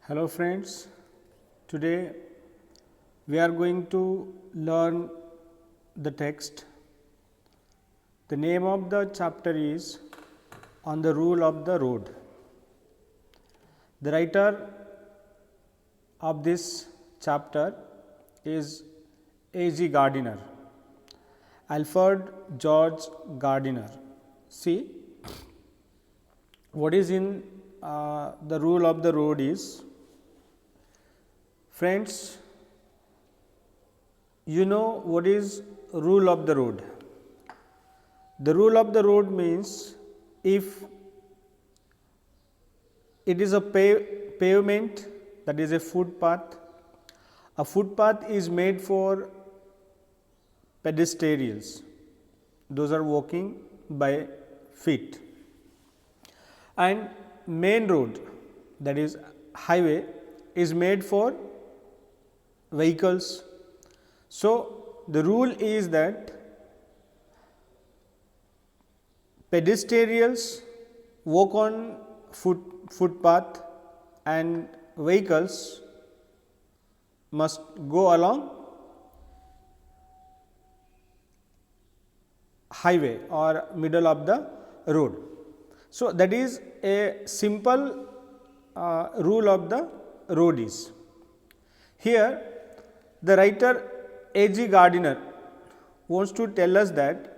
Hello friends, today we are going to learn the text. The name of the chapter is On the Rule of the Road. The writer of this chapter is A.G. Gardiner, Alfred George Gardiner. See, what is in the rule of the road is, friends, you know what is rule of the road. The rule of the road means if it is a pavement, that is a footpath is made for pedestrians, those are walking by feet, and main road, that is highway, is made for vehicles. So, the rule is that pedestrians walk on footpath and vehicles must go along highway or middle of the road. So, that is a simple rule of the road is. Here the writer A.G. Gardiner wants to tell us that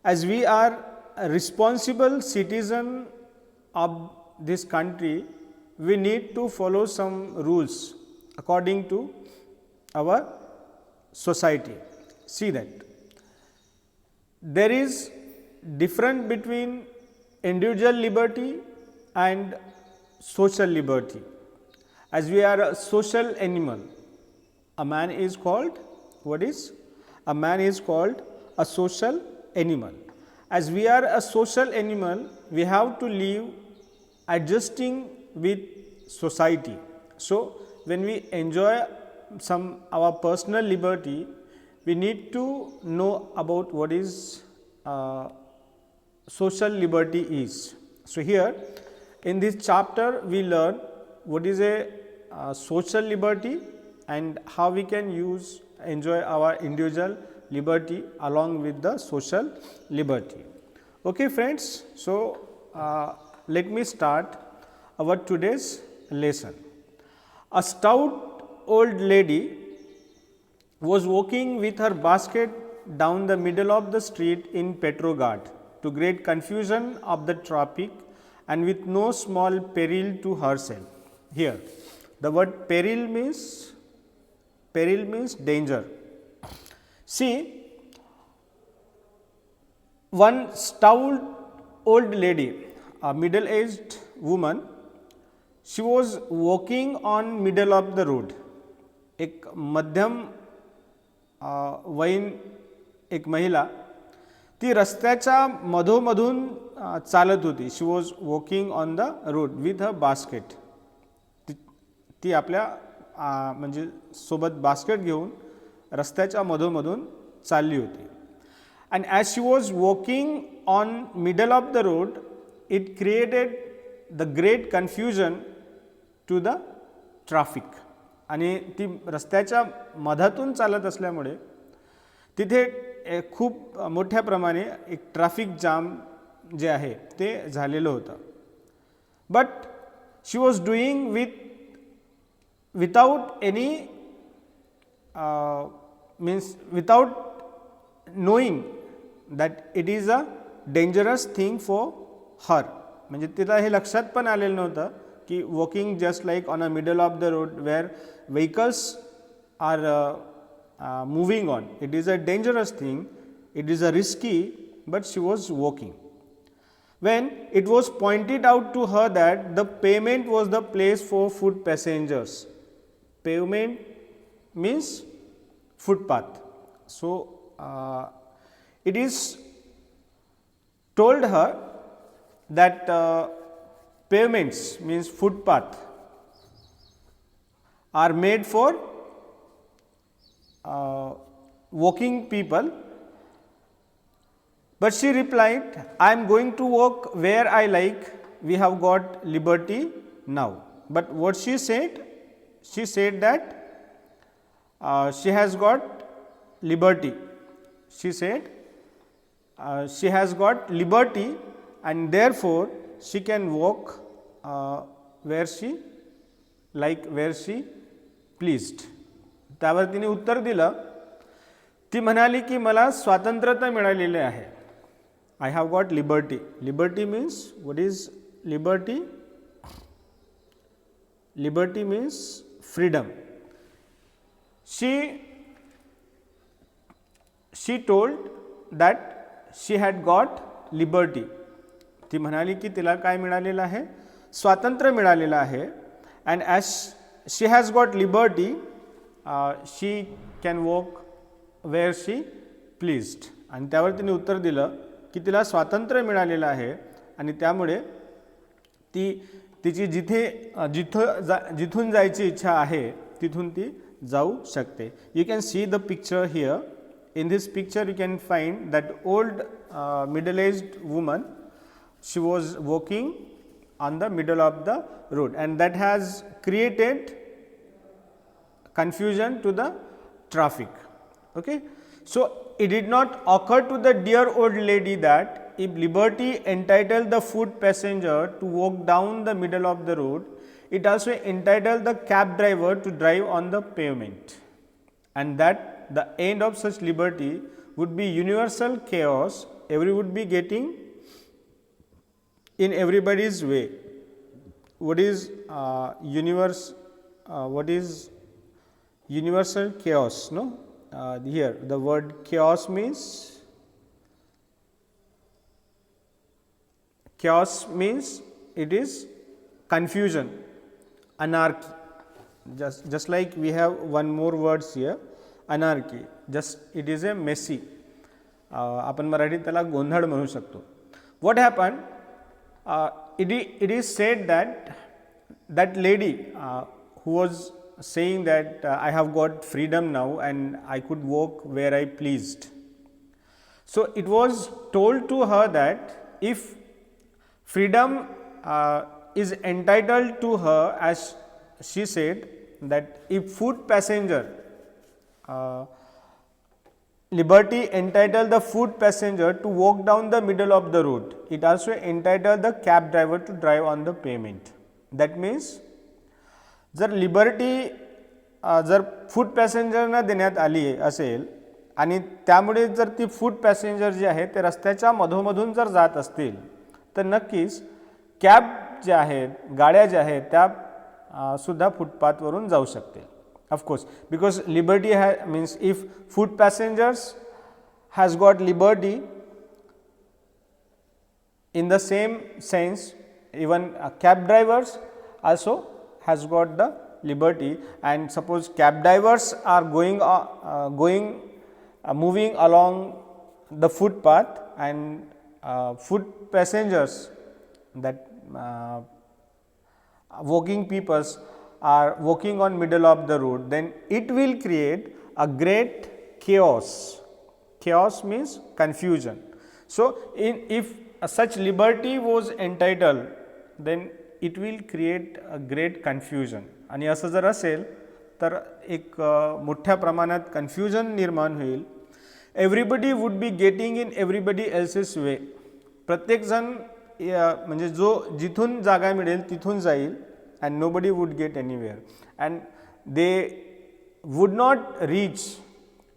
as we are a responsible citizen of this country, we need to follow some rules according to our society. See that there is difference between individual liberty and social liberty. As we are a social animal, a man is called, what is? A man is called a social animal. As we are a social animal, we have to live adjusting with society. So, when we enjoy some our personal liberty, we need to know about what is social liberty is. So, here in this chapter we learn what is a social liberty and how we can enjoy our individual liberty along with the social liberty. Okay friends, so let me start our today's lesson. A stout old lady was walking with her basket down the middle of the street in Petrograd, to great confusion of the traffic and with no small peril to herself. Here the word peril means danger. See, one stout old lady, a middle aged woman, she was walking on middle of the road. एक मध्यम वयीन एक महिला ती रस्त्याच्या मधोमधून चालत होती. She was walking on the road with a basket. ती आपल्या म्हणजे सोबत बास्केट घेऊन रस्त्याच्या मधोमधून चालली होती. And as she was walking on middle of the road, it created the great confusion to the traffic. आणि ती रस्त्याच्या मधातून चालत असल्यामुळे तिथे खूप मोठ्या प्रमाणे एक ट्रॅफिक जाम जे आहे ते झालेलं होतं. But she was doing without any without knowing that it is a dangerous thing for her. म्हणजे तिला हे लक्षात पण आलेलं नव्हतं की walking just like on a middle of the road where vehicles are moving on, it is a dangerous thing, it is a risky, but she was walking. When it was pointed out to her that the pavement was the place for foot passengers. Pavement means footpath. So, it is told her that pavements means footpath are made for walking people, but she replied, I am going to walk where I like, we have got liberty now. but what she said that she has got liberty. She said she has got liberty and therefore she can walk where she pleased. त्यावर तिने उत्तर दिलं, ती म्हणाली की मला स्वातंत्र्यता मिळालेली आहे. I have got liberty. Liberty means, what is liberty? Liberty means freedom. She told that she had got liberty. ती म्हणाली की तिला काय मिळालेलं आहे? स्वातंत्र्य मिळालेलं आहे. And as she has got liberty, she can walk where she pleased. आणि त्यावर तिने उत्तर दिलं की तिला स्वातंत्र्य मिळालेलं आहे आणि त्यामुळे ती तिची जिथून जायची इच्छा आहे तिथून ती जाऊ शकते. You can see the picture here. In this picture you can find that old middle-aged woman. She was walking on the middle of the road and that has created confusion to the traffic. Okay, so it did not occur to the dear old lady that if liberty entitled the foot passenger to walk down the middle of the road, it also entitled the cab driver to drive on the pavement, and that the end of such liberty would be universal chaos. Everyone would be getting in everybody's way. What is universal chaos? No, here the word chaos means it is confusion, anarchy. Just like we have one more words here, anarchy. Just it is a messy. आपण मराठीत त्याला गोंधळ म्हणू शकतो. What happened? It is said that lady who was saying that I have got freedom now and I could walk where I pleased. So it was told to her that if freedom is entitled to her, as she said, that if foot passenger liberty entitled the foot passenger to walk down the middle of the road, it also entitled the cab driver to drive on the pavement. That means जर liberty जर फूट पॅसेंजरना देण्यात आली असेल आणि त्यामुळे जर ती फूट passenger जे आहे ते रस्त्याच्या मधोमधून जर जात असतील तर नक्कीच कॅब जे आहेत, गाड्या ज्या आहेत त्या सुद्धा फुटपाथवरून जाऊ शकतील. Of course, because liberty means if foot passengers has got liberty, in the same sense even cab drivers also has got the liberty. And suppose cab drivers are moving along the footpath and foot passengers, that walking peoples are walking on middle of the road, then it will create a great chaos. Chaos means confusion. So if such liberty was entitled, then it will create a great confusion. आणि असं जर असेल तर एक मोठ्या प्रमाणात confusion निर्माण होईल. Everybody would be getting in everybody else's way. प्रत्येकजण म्हणजे जो जिथून जागा मिळेल तिथून जाईल. And nobody would get anywhere, and they would not reach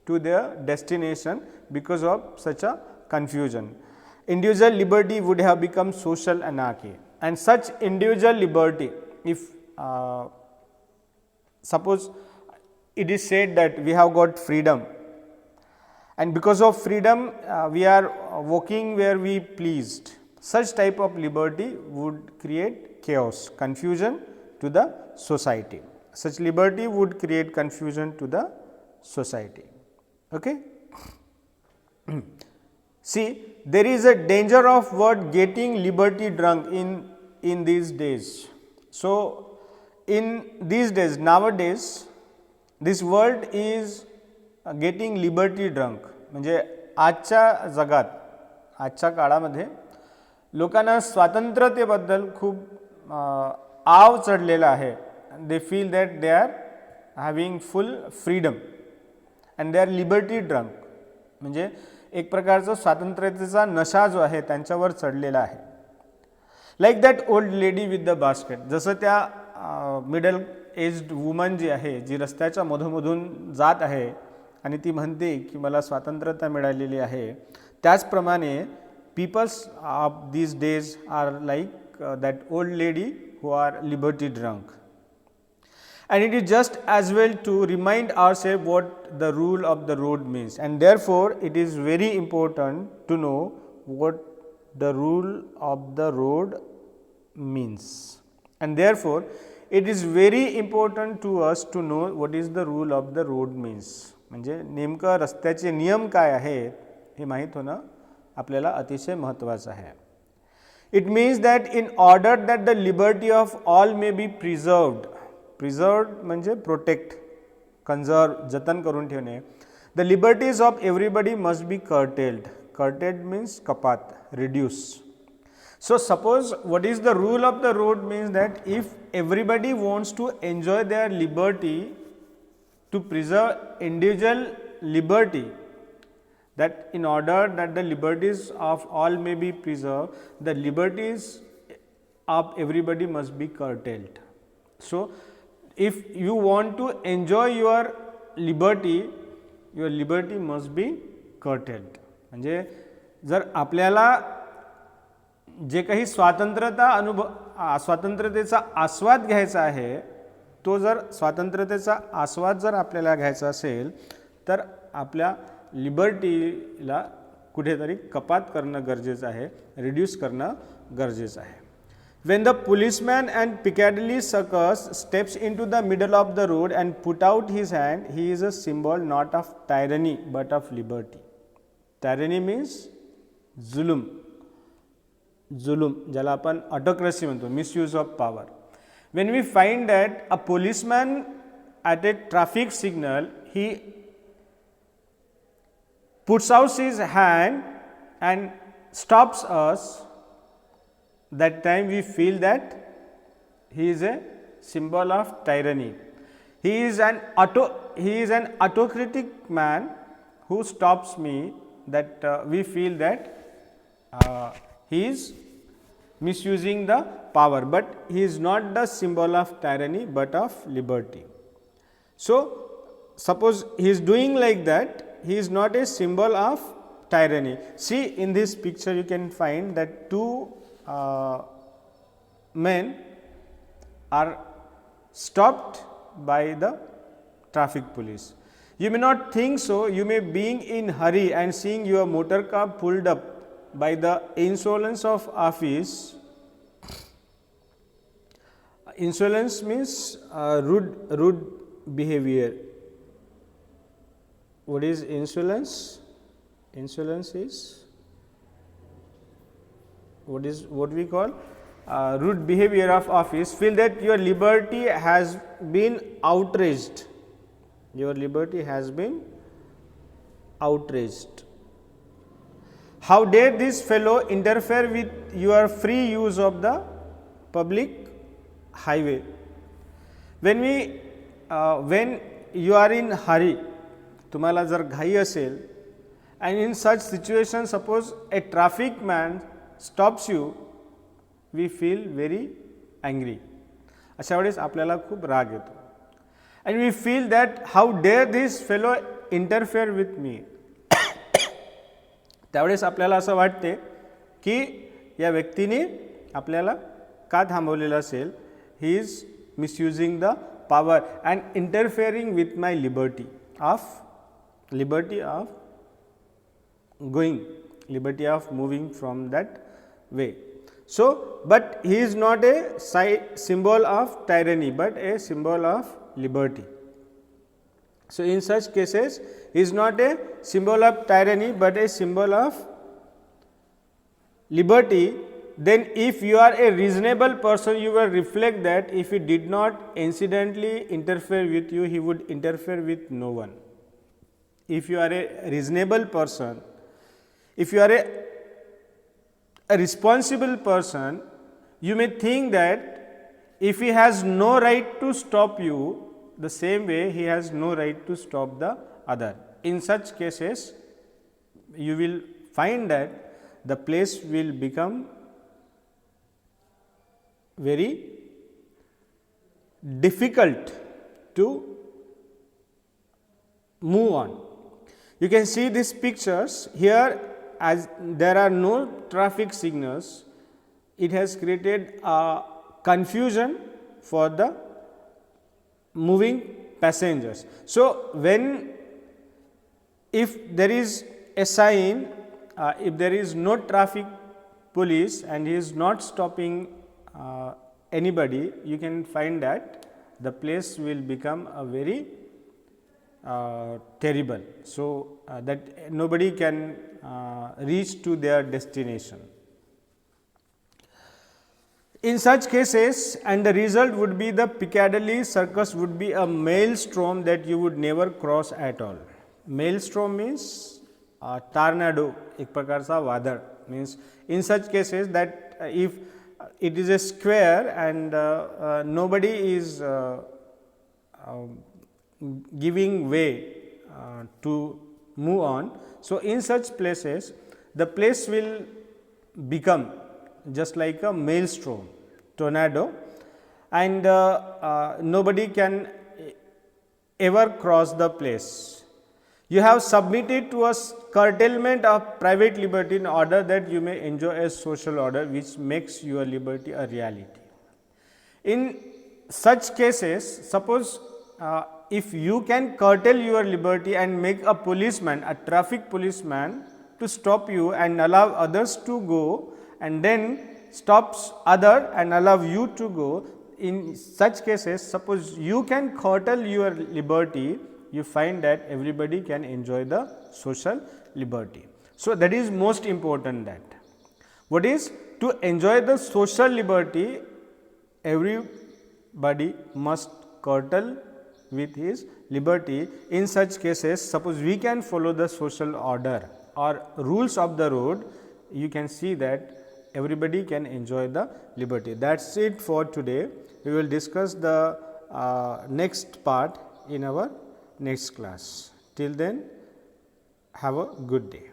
to their destination because of such a confusion. Individual liberty would have become social anarchy, and such individual liberty, if suppose it is said that we have got freedom, and because of freedom we are walking where we pleased, such type of liberty would create chaos, confusion to the society. Such liberty would create confusion to the society. Okay. See, there is a danger of word getting liberty drunk in these days. So in these days, nowadays, this world is getting liberty drunk. म्हणजे आजच्या जगात, आजच्या काळामध्ये लोकांना स्वातंत्र्यतेबद्दल खूप आव चढलेला आहे. They feel that they are having full freedom and they are liberty drunk. म्हणजे एक प्रकारचा स्वातंत्र्याचा नशा जो आहे त्यांच्यावर चढलेला आहे. Like that old lady with the basket. जसं त्या मिडल एज्ड वुमन जी आहे, जी रस्त्याच्या मधोमधून जात आहे आणि ती म्हणते की मला स्वातंत्र्यता मिळालेली आहे, त्याचप्रमाणे peoples of these days are like that old lady who are liberty drunk. And it is just as well to remind ourselves what the rule of the road means, and therefore it is very important to know what the rule of the road means, and therefore it is very important to us to know what is the rule of the road means. म्हणजे नेमकं रस्त्याचे नियम काय आहेत हे माहीत होणं आपल्याला अतिशय महत्त्वाचं आहे. It means that in order that the liberty of all may be preserved, प्रिझर्व्ड म्हणजे प्रोटेक्ट, कन्झर्व, जतन करून ठेवणे. The liberties of everybody must be curtailed. Curtailed means कपात, reduce. So suppose what is the rule of the road means that if everybody wants to enjoy their liberty, to preserve individual liberty, that in order that the liberties of all may be preserved, the liberties of everybody must be curtailed. So if you want to enjoy your liberty must be curtailed. म्हणजे जर आपल्याला जे काही स्वातंत्र्यतेचा आस्वाद घ्यायचा आहे, तो जर स्वातंत्र्यतेचा आस्वाद जर आपल्याला घ्यायचा असेल तर आपल्या लिबर्टीला कुठेतरी कपात करणं गरजेचं आहे, रिड्यूस करणं गरजेचं आहे. When the policeman and Piccadilly Circus steps into the middle of the road and put out his hand, he is a symbol not of tyranny but of liberty. Tyranny means zulum, ज्याला आपण autocracy म्हणतो, misuse of power. When we find that a policeman at a traffic signal, he puts out his hand and stops us, that time we feel that he is a symbol of tyranny. He is an autocratic man who stops me, that we feel that he is misusing the power, but he is not the symbol of tyranny but of liberty. So suppose he is doing like that, he is not a symbol of tyranny. See, in this picture you can find that two men are stopped by the traffic police. You may not think so. You may being in hurry and seeing your motor car pulled up by the insolence of office. Insolence means rude behavior. What is insolence? Insolence is what we call rude behavior of office. Feel that your liberty has been outraged. Your liberty has been outraged. How dare this fellow interfere with your free use of the public highway? When you are in hurry, तुम्हाला जर घाई असेल, and in such situation suppose a traffic man stops you, we feel very angry. अशा वेळेस आपल्याला खूप राग येतो. And we feel that how dare this fellow interfere with me. त्यावेळेस आपल्याला असं वाटते की या व्यक्तीने आपल्याला का थांबवलेलं असेल. He is misusing the power and interfering with my liberty of going, liberty of moving from that way. So, but he is not a symbol of tyranny but a symbol of liberty. So, in such cases he is not a symbol of tyranny but a symbol of liberty. Then if you are a reasonable person, you will reflect that if he did not incidentally interfere with you, he would interfere with no one. If you are a reasonable person, if you are a responsible person, you may think that if he has no right to stop you, the same way he has no right to stop the other. In such cases, you will find that the place will become very difficult to move on. You can see these pictures here, as there are no traffic signals, it has created a confusion for the moving passengers. So, if there is a sign, if there is no traffic police and he is not stopping anybody, you can find that the place will become a very terrible. So, that nobody can reach to their destination. In such cases, and the result would be the Piccadilly Circus would be a maelstrom that you would never cross at all. Maelstrom means tornado, एक प्रकार सा वादळ, means in such cases that if it is a square and nobody is giving way to move on. So, in such places the place will become just like a maelstrom, tornado, and nobody can ever cross the place. You have submitted to a curtailment of private liberty in order that you may enjoy a social order which makes your liberty a reality. In such cases, suppose if you can curtail your liberty and make a policeman, a traffic policeman, to stop you and allow others to go, and then stops other and allow you to go, in such cases, suppose you can curtail your liberty, you find that everybody can enjoy the social liberty. So, that is most important, that what is to enjoy the social liberty, everybody must curtail with his liberty. In such cases, suppose we can follow the social order or rules of the road, you can see that everybody can enjoy the liberty. That is it for today. We will discuss the next part in our next class. Till then, have a good day.